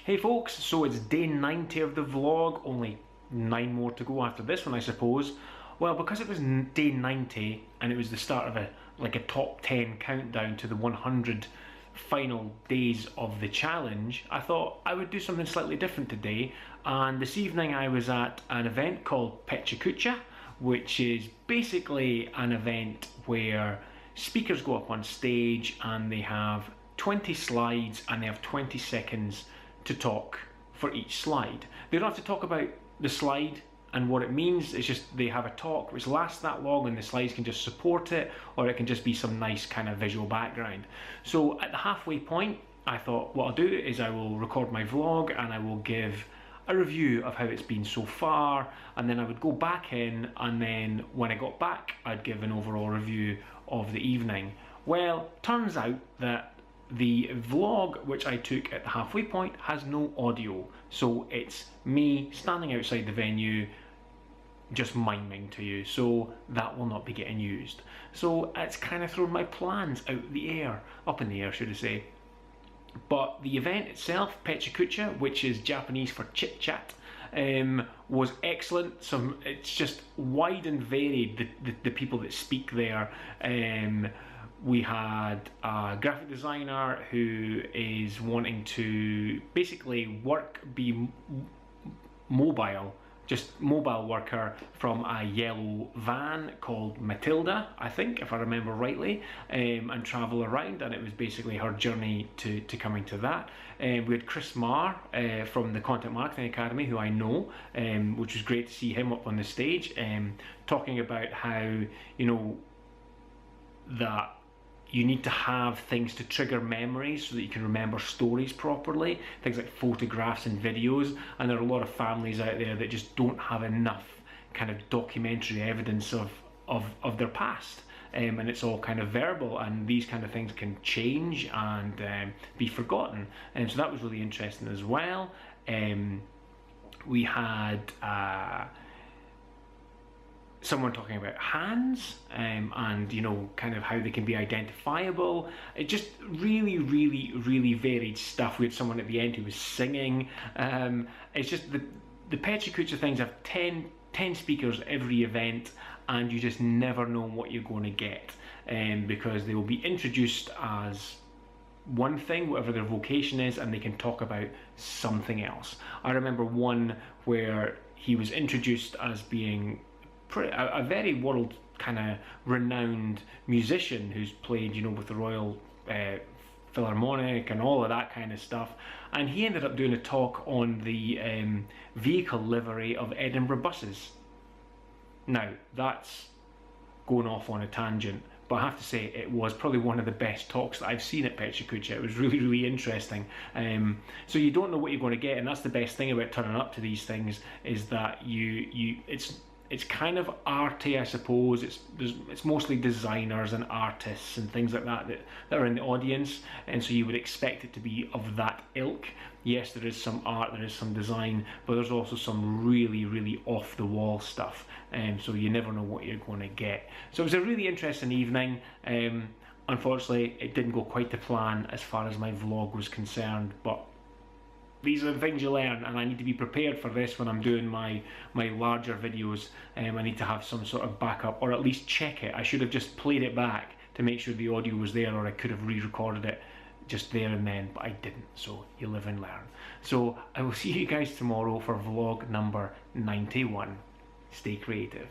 Hey folks, so it's day 90 of the vlog, only 9 more to go after this one I suppose. Well, because it was day 90 and it was the start of a top 10 countdown to the 100 final days of the challenge, I thought I would do something slightly different today. And this evening I was at an event called PechaKucha, which is basically an event where speakers go up on stage and they have 20 slides and they have 20 seconds to talk for each slide. They don't have to talk about the slide and what it means, it's just they have a talk which lasts that long and the slides can just support it, or it can just be some nice kind of visual background. So at the halfway point, I thought what I'll do is I will record my vlog and I will give a review of how it's been so far, and then I would go back in, and then when I got back I'd give an overall review of the evening. Well, turns out that the vlog which I took at the halfway point has no audio, so it's me standing outside the venue just miming to you, so that will not be getting used. So it's kind of thrown my plans up in the air should I say. But the event itself, PechaKucha, which is Japanese for chit chat, was excellent. It's just wide and varied, the people that speak there. We had a graphic designer who is wanting to basically be mobile, just mobile worker from a yellow van called Matilda, I think, if I remember rightly, and travel around, and it was basically her journey to coming to that. We had Chris Marr from the Content Marketing Academy, who I know, which was great to see him up on the stage, talking about how, you know, that you need to have things to trigger memories so that you can remember stories properly, things like photographs and videos, and there are a lot of families out there that just don't have enough kind of documentary evidence of their past, and it's all kind of verbal, and these kind of things can change and be forgotten, and so that was really interesting as well. We had someone talking about hands, and you know, kind of how they can be identifiable. It just really varied stuff. We had someone at the end who was singing. It's just the PechaKucha things have 10 speakers every event, and you just never know what you're going to get, because they will be introduced as one thing, whatever their vocation is, and they can talk about something else. I remember one where he was introduced as being a very world kind of renowned musician who's played, you know, with the Royal Philharmonic and all of that kind of stuff, and he ended up doing a talk on the vehicle livery of Edinburgh buses. Now that's going off on a tangent, but I have to say it was probably one of the best talks that I've seen at PechaKucha. It was really interesting. So you don't know what you're going to get, and that's the best thing about turning up to these things, is that it's kind of arty, I suppose. It's mostly designers and artists and things like that are in the audience, and so you would expect it to be of that ilk. Yes, there is some art, there is some design, but there's also some really off the wall stuff, so you never know what you're going to get. So it was a really interesting evening. Unfortunately, it didn't go quite to plan as far as my vlog was concerned, but these are the things you learn, and I need to be prepared for this when I'm doing my larger videos. I need to have some sort of backup, or at least check it. I should have just played it back to make sure the audio was there, or I could have re-recorded it just there and then, but I didn't. So you live and learn. So I will see you guys tomorrow for vlog number 91. Stay creative.